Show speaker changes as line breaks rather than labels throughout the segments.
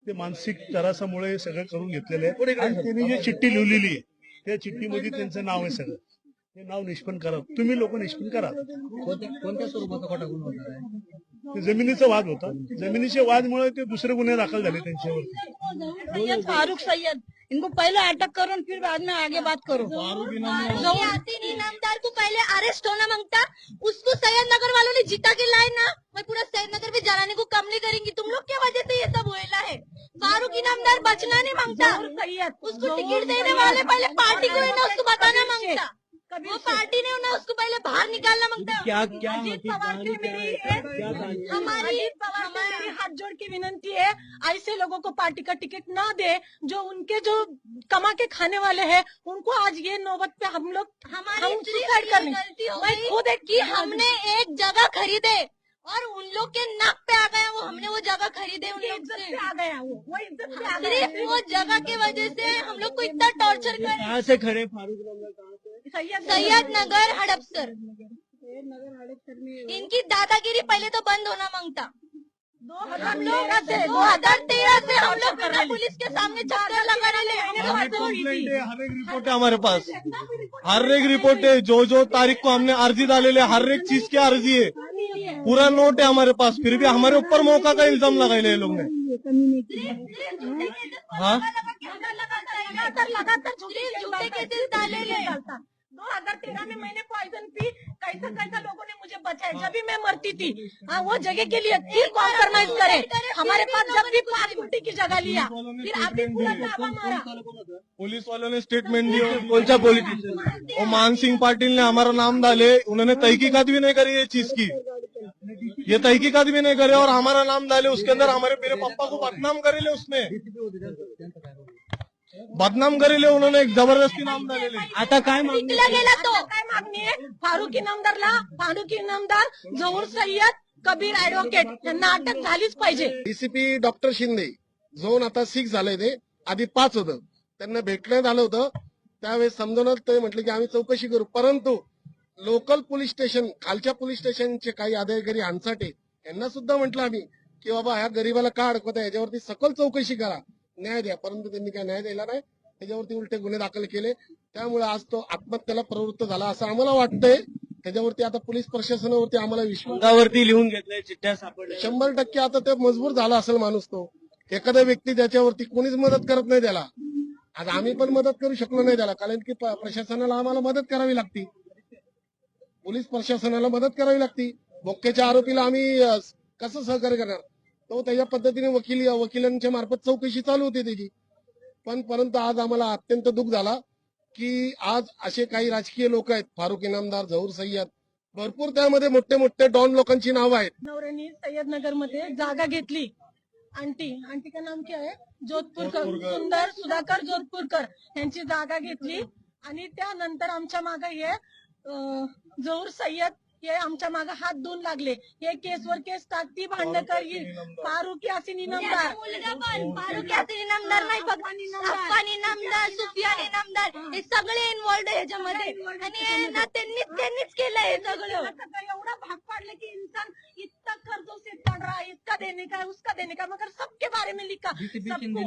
ते मानसिक त्रासामुळे सगळं करून घेतलेलं आहे आणि त्यांनी जी चिठ्ठी लिहिलेली आहे त्या चिठ्ठीमध्ये त्यांचं नाव आहे सगळं. ते नाव निष्पन्न करा, तुम्ही लोक निष्पन्न करा.
कोणत्या स्वरूपाचा खोटा गुन्हा होणार आहे?
ते जमिनीचा वाद होता, जमिनीच्या वादमुळे ते दुसरे गुन्हे दाखल झाले त्यांच्यावरती.
सैयद फारूक सैयद, इनको पहले अटक करो फिर बाद में आगे बात करो।
यासीन इनामदार को पहले अरेस्ट होना मांगता, उसको सैयद नगर वालों ने जीता के लाए ना, मैं पूरा सैयद नगर भी जलाने को कम नहीं करेंगी। तुम लोग क्या वजह से ये सब हुआ है? फारूक इनामदार बचना नहीं मांगता, उसको टिकट देने वाले पहले पार्टी को है ना उसको बताना मांगता, वो पार्टी ने ना उसको पहले बाहर निकालना मांगता।
अजीत पवार से हमारी हाथ जोड़ की विनंती है, ऐसे लोगों को पार्टी का टिकट ना दे जो उनके जो कमा के खाने वाले हैं, उनको आज ये नौबत पे हम सुसाइड करने
मैं खुद कि हमने एक जगह खरीदे और उन लोग के नाक पे आ गया, वो हमने वो जगह खरीदे उन लोग
इज्जत
से,
पे आ गया वो इज्जत पे आ गया।
सिर्फ वो जगह की वजह से हम लोग को इतना टॉर्चर कर।
कहाँ से खड़े फारूक नगर कहाँ से?
सैयद नगर हड़पसर। इनकी दादागिरी पहले तो बंद होना मांगता। 2013 से हम लोग पुलिस के सामने चक्कर लगा रहे
हर एक कंप्लेंट है, हर एक रिपोर्ट है हमारे पास, हर एक रिपोर्ट है। जो तारीख को हमने अर्जी डाले, हर एक चीज की अर्जी है, पूरा नोट है हमारे पास, फिर भी हमारे ऊपर मौका का इल्जाम लगाए ये लोग ने। हाँ,
लगातार झूठे केसेस डाले ले।
2013 में मैंने पॉइजन पी, कैसा लोगों ने मुझे बचाया जब भी मैं मरती थी। हाँ, वो जगह के लिए फिर कॉम्प्रोमाइज करे हमारे पास, जब भी 5 गुंठी की जगह लिया, फिर अभी पूरा दावा मारा।
पुलिस वालों ने स्टेटमेंट दिया, कौन सा पॉलिटिशियन, वो मान सिंह पाटिल ने हमारा नाम डाले, उन्होंने तहकीकात भी नहीं करी ये चीज की, ये तहकीकात भी नहीं करे और हमारा नाम डाले, उसके अंदर हमारे मेरे पापा को बदनाम करेले, उसमें बदनाम करेले उन्होंने, एक जबरदस्ती नाम डालेले।
आता काय मागणी?
गेला तो
काय मागणी आहे? फारूक इनामदार, जहूर सय्यद, कबीर ऍडव्होकेट यांना अटक झालीच पाहिजे।
डीसीपी डॉक्टर शिंदे झोन आता 6 झालंय, ते आधी 5 होतं, त्यांना भेटण्यात आलं होतं, त्यावेळेस समजवण्यात ते म्हटले की आम्ही चौकशी करू, परंतु लोकल पोलीस स्टेशन, खालच्या पोलीस स्टेशनचे काही अधिकारी हंसाटे यांना सुद्धा म्हटलं आम्ही की बाबा ह्या गरीबाला का अडकवता, याच्यावरती सखोल चौकशी करा, न्याय द्या, परंतु त्यांनी काय न्याय दिला नाही, त्याच्यावरती उलटे गुन्हे दाखल केले, त्यामुळे आज तो आत्महत्येला प्रवृत्त झाला असं आम्हाला वाटतंय। त्याच्यावरती आता पोलीस प्रशासनावरती आम्हाला विश्वास,
अंगावरती लिहून घेतलंय, चिठ्ठ्या सापडल्या,
100% आता ते मजबूर झाला असेल माणूस तो, एखादा व्यक्ती ज्याच्यावरती कोणीच मदत करत नाही त्याला, आज आम्ही पण मदत करू शकलो नाही त्याला, कारण की प्रशासनाला आम्हाला मदत करावी लागती, पोलीस प्रशासनाला मदत करावी लागती, मोक्याच्या आरोपीला आम्ही कसं सहकार्य करणार, तो त्याच्या पद्धतीने वकिलांच्या मार्फत चौकशी चालू होती त्याची, पण परंतु आज आम्हाला अत्यंत दुःख झाला की आज असे काही राजकीय लोक आहेत, फारूक इनामदार, जहूर सय्यद, भरपूर त्यामध्ये मोठे मोठे डॉन लोकांची नावं आहेत।
नवऱ्यानी सय्यद नगर मध्ये जागा घेतली, आंटी का नाम क्या है, जोधपूरकर, सुंदर सुधाकर जोधपूरकर यांची जागा घेतली, आणि त्यानंतर आमच्या मागे हे जहूर सय्यद हे आमच्या मागे हात धुवून लागले, हे केसवर केस टाकती, भांडण करी, फारूक यासीन इनामदार,
फारूक यासीन इनामदार नाही, अफगान इनामदार, सुफियान इनामदार, हे सगळे इन्व्हॉल्ड आहे ह्याच्यामध्ये, आणि ना त्यांनीच केलं हे सगळं।
एवढा भाग पाडले की इंसान इतना कर्जों से पड़ रहा है, इसका देने का है, उसका देने का, मगर सबके बारे में लिखा सबको।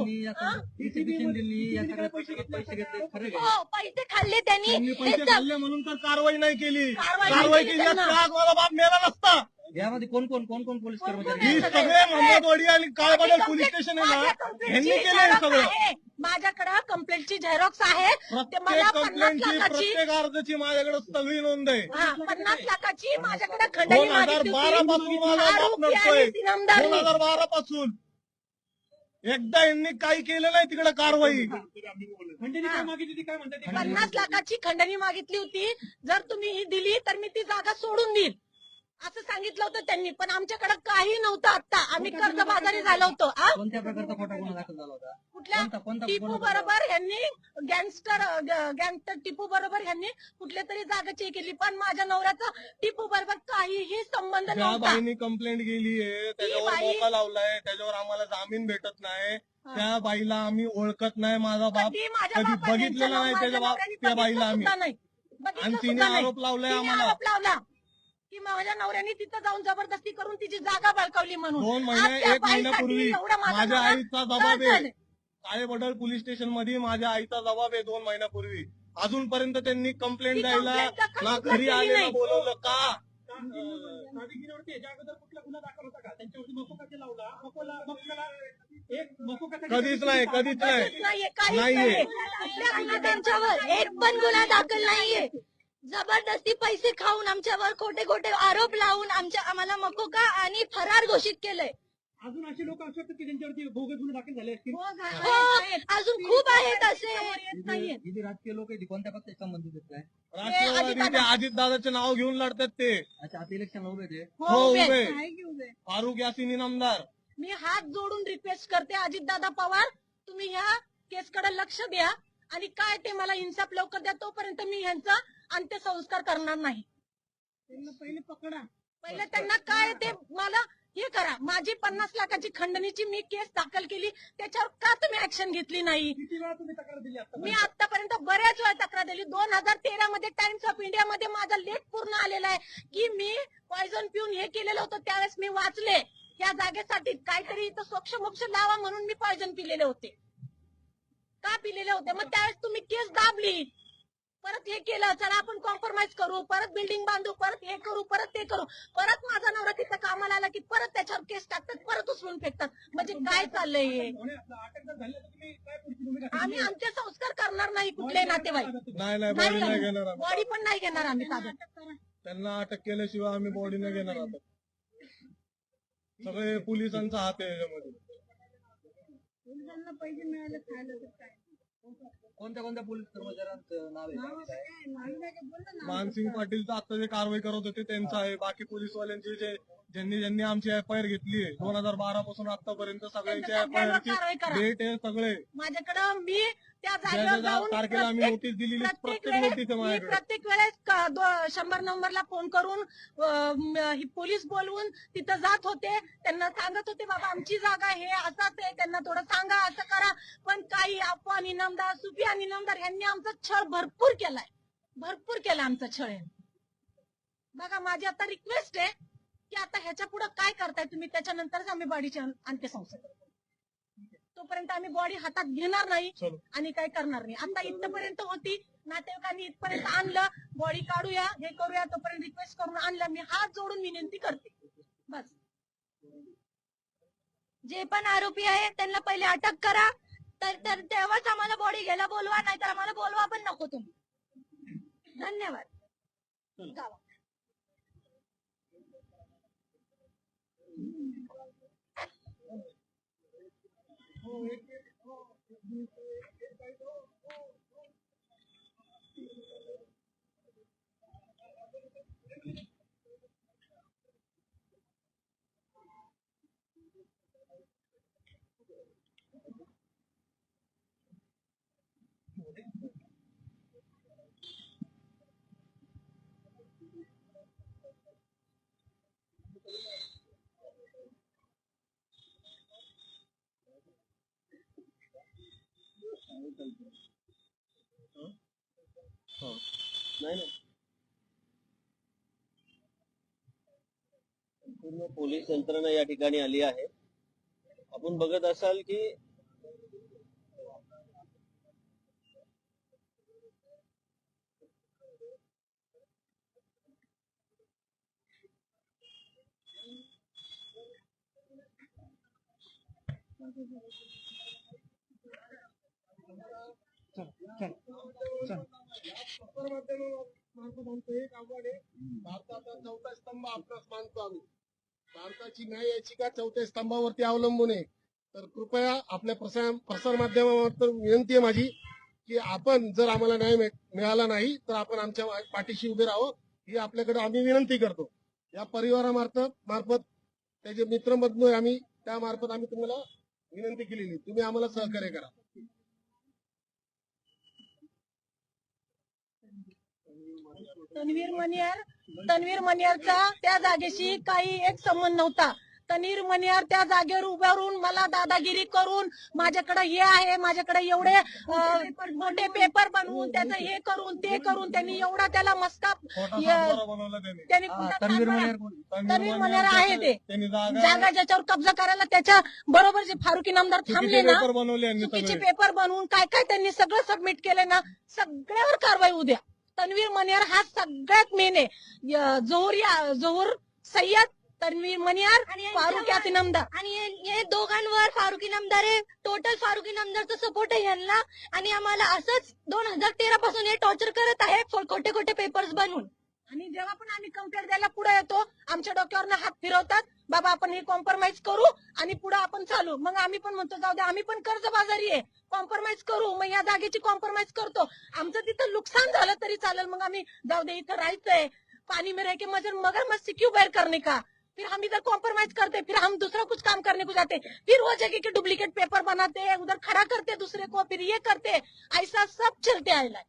हो, पैसे खाल्ले त्यांनी,
पैसे खाल्ले म्हणून तर कारवाई नाही केली, कारवाई केली असती आज माझा बाप मेला नसता।
यामध्ये कोण पोलीस कर्मचारी?
ही सगळे मोहम्मदवाडी आणि काळबाडल पोलीस स्टेशन आहे ना, ह्यांनी केलं हे सगळं।
माझ्याकडे कंप्लेंटची झेरॉक्स आहे, ते मला
प्रत्येक
50
कंप्लेंटची,
लाखाची,
प्रत्येक अर्जाची माझ्याकडे सगळी नोंद आहे।
50 लाखाची माझ्याकडे खंडणी मागितली
2012 पासून माझा बाप नडतोय, 2012 पासून एकदा यांनी काही केलं नाही तिकडे कारवाई।
खंडणी काय मागितली ती, काय म्हणतात?
50 लाखाची खंडणी मागितली होती, जर तुम्ही ही दिली तर मी ती जागा सोडून देईल असं सांगितलं होतं त्यांनी, पण आमच्याकडे काही नव्हतं, आता आम्ही कर्जबाजारी झालो होतो।
कोणत्या प्रकारचा खोटा गुन्हा दाखल झाला होता?
कुठल्या टिपू बरोबर ह्यांनी गँगस्टर टिपू बरोबर ह्यांनी कुठल्या तरी जागाची केली, पण माझ्या नवऱ्याचा टिपू बरोबर काहीही संबंध
त्या
नव्हता।
बाईने कंप्लेंट केली आहे, त्याच्यावर मोका लावलाय, त्याच्यावर आम्हाला जामीन भेटत नाही, त्या बाईला आम्ही ओळखत नाही, माझा बाप
कधी माझ्या
कधी
बापाने
बघितलेला नाही
माझ्या
त्या
नवऱ्याने
बाईला आम्ही,
बघितलं सुद्धा नाही,
आणि तिने आरोप लावलाय
तिने
आम्हाला।
आरोप लावला की माझ्या नवऱ्याने तिथं जाऊन जबरदस्ती करून तिची जागा बळकावली म्हणून.
2
आज
महिने
त्या
1 महिन्यापूर्वी
बाईसाठी एवढा माझा
माझ्या
नवरा
आईचा जबाब
त्रास
आहे.
झाले.
काळेबडळ पोलीस स्टेशन मध्ये माझ्या आईचा जबाब आहे 2 महिन्यापूर्वी. अजूनपर्यंत त्यांनी कंप्लेंट
ती
द्यायला
complaint का
ना
काहीच
घरी
केली
आले ना
नाही.
बोलवलं का?
नाविकीवरती याच्या अगोदर कुठला गुन्हा दाखल होता का? त्यांच्यावरती मकोकाचे लावला एक मकोकाचा
कधीच नाही, कधीच नाही.
काहीच नाहीये, काहीच
नाहीये.
नाहीये.
कुठल्या गुन्हा त्यांच्यावर एक पण गुन्हा दाखल नाहीये. जबरदस्ती पैसे खाऊन आमच्यावर खोटे खोटे आरोप लावून आम्हाला मकोका आणि फरार घोषित केलंय.
अजून असे लोक असू शकतात की ज्यांच्यावरती बोगस गुन्हे दाखल झाले असतील.
हो, अजून खूप आहेत असे.
ही जी राजकीय लोक आहेत ती कोणत्या पक्षाशी संबंधित आहेत काय?
राष्ट्रवादी ते अजितदादाचे नाव घेऊन लढतात ते.
अच्छा, आता इलेक्शन उभे ते.
हो,
उभे.
उभे. फारुख यासिन इनामदार.
मी हात जोडून रिक्वेस्ट करते अजितदादा पवार, तुम्ही ह्या केसकडे लक्ष द्या आणि काय ते मला इन्साफ लवकर द्या. तोपर्यंत मी ह्यांचा अंत्यसंस्कार करणार नाही. पहिले पकडा, पहिले त्यांना काय ते मला हे करा. माझी 50 लाखाची खंडणीची मी केस दाखल केली, त्याच्यावर का तुम्ही ऍक्शन घेतली नाही?
किती वेळा तुम्ही तक्रार दिली आता?
मी आतापर्यंत बऱ्याच वेळा तक्रार दिली. 2013 मध्ये टाइम्स ऑफ इंडिया मध्ये माझा लेख पूर्ण आलेला आहे की मी पॉयझन पिऊन हे केलेलं होतं. त्यावेळेस मी वाचले या जागेसाठी काहीतरी इथं सोक्ष मोक्ष लावा म्हणून मी पॉयझन पिलेले होते. का पिलेले होते? मग त्यावेळेस तुम्ही केस दाबली, परत हे केलं, चला आपण कॉम्प्रोमाइज करू, परत बिल्डिंग बांधू, परत हे करू, परत ते करू. परत माझा नवरा तिथं कामाला आला की परत त्याच्यावर केस टाकतात, परत उचलून फेकतात. म्हणजे काय चाललंय हे?
अटक जर झाली तर तुम्ही काय पुढची भूमिका?
आम्ही अंत्यसंस्कार करणार नाही कुठले नातेवाईक.
नाही बॉडी नाही घेणार आम्ही.
बॉडी पण नाही घेणार आम्ही ताब्यात.
त्यांना अटक केल्याशिवाय आम्ही बॉडी नाही घेणार आता. सगळे पोलिसांचा हात आहे याच्यामध्ये.
कोणत्या कोणत्या पोलीस कर्मचाऱ्यांचं नाव आहे?
मानसिंग पाटीलचं आता जे कारवाई करत होते त्यांचं आहे. बाकी पोलीसवाल्यांचे जे ज्यांनी आमची एफआयआर घेतली आहे 2012 पासून आतापर्यंत सगळ्यांची एफआयआर ची
कारवाई करा.
डेट आहे सगळे.
माझ्याकडं मी त्या
ज्या
जागेवर
ज्या
जाऊन
तारखेला आम्ही नोटीस दिलेली प्रत्येक नोटीस आहे माझ्याकडे.
प्रत्येक वेळेस 100 नंबरला फोन करून ही पोलीस बोलवून तिथं जात होते. त्यांना सांगत होते बाबा आमची जागा हे असंच आहे, त्यांना थोडं सांगा, असं करा. पण काही अफवान इनामदार, सुफियान इनामदार यांनी आमचा छळ भरपूर केलाय, भरपूर केला आमचा छळ यांनी. बघा माझी आता रिक्वेस्ट आहे की आता ह्याच्या पुढे काय करताय तुम्ही, त्याच्यानंतरच आम्ही बॉडीचे अंत्यसंस्कार करू. तोपर्यंत आम्ही बॉडी हातात घेणार नाही आणि काय करणार नाही. आता इथपर्यंत होती, नातेवाईकांनी इथपर्यंत आणलं, बॉडी काढूया हे करूया, तोपर्यंत रिक्वेस्ट करून आणलं. मी हात जोडून विनंती करते बस.
जे पण आरोपी आहे त्यांना पहिले अटक करा, तर तेव्हाच आम्हाला बॉडी घ्यायला बोलवा, नाहीतर आम्हाला बोलवा पण नको तुम्ही. धन्यवाद. गावा.
पूर्ण पोलीस यंत्रणा या ठिकाणी आली आहे. आपण बघत असाल की
एक आव्हान आहे, भारताचा चौथा स्तंभ आपणास मानतो आम्ही. भारताची न्याय याचिका चौथ्या स्तंभावरती अवलंबून आहे. तर कृपया आपल्या प्रसार माध्यमावर विनंती आहे माझी की आपण जर आम्हाला न्याय मिळाला नाही तर आपण आमच्या पाठीशी उभे राहावं, ही आपल्याकडे आम्ही विनंती करतो. या परिवारामार्फत त्याचे मित्र बंधू आम्ही त्यामार्फत आम्ही तुम्हाला विनंती केलेली, तुम्ही आम्हाला सहकार्य करा.
तन्वीर मनियारचा त्या जागेशी काही एक संबंध नव्हता. तनीर मनियार त्या जागेवर उभं राहून मला दादागिरी करून माझ्याकडे हे आहे, माझ्याकडे एवढे मोठे पेपर बनवून त्याचं हे करून ते करून त्यांनी एवढा त्याला मस्का
बनवला त्यांनी.
त्यांनी तन्वीर मनियार आहे ते
त्यांनी
जागा ज्याच्यावर कब्जा करायला त्याच्या बरोबर जे फारुकी नामदार थांबले ना
पेपर बनवले यांनी
चुकीचे
सगळे.
पेपर बनवून काय काय त्यांनी सगळं सबमिट केले ना, सगळ्यावर कारवाई उद्या. तन्वीर मनियार हा सगळ्यात मेन आहे. जोहर सय्यद, तन्वीर मनियार
आणि
फारुकी यासीन नामदार.
आणि हे दोघांवर फारुकी इनामदार आहे. टोटल फारुकी इनामदारचा सपोर्ट आहे यांना. आणि आम्हाला असंच 2013 पासून हे टॉर्चर करत आहे खोटे खोटे पेपर्स बनवून.
आणि जेव्हा पण आम्ही कंप्लेंट द्यायला पुढे येतो आमच्या डोक्यावरनं हात फिरवतात, बाबा आपण हे कॉम्प्रोमाइज करू आणि पुढे आपण चालू. मग आम्ही पण म्हणतो जाऊ दे, आम्ही पण कर्जबाजारी आहे, कॉम्प्रोमाइज करू. मग या जागेची कॉम्प्रोमाइज करतो. आमचं तिथं नुकसान झालं तरी चालेल, मग आम्ही जाऊ दे, इथं राहायचंय. पानी में रह के मगरमच्छ क्यों बैर करने का. फिर हम इधर कॉम्प्रोमाइज करते, फिर हम दूसरा कुछ काम करने को जाते, फिर वो जगह के डुप्लीकेट पेपर बनाते, उधर खड़ा करते दूसरे को, फिर ये करते. ऐसा सब चलते आएगा.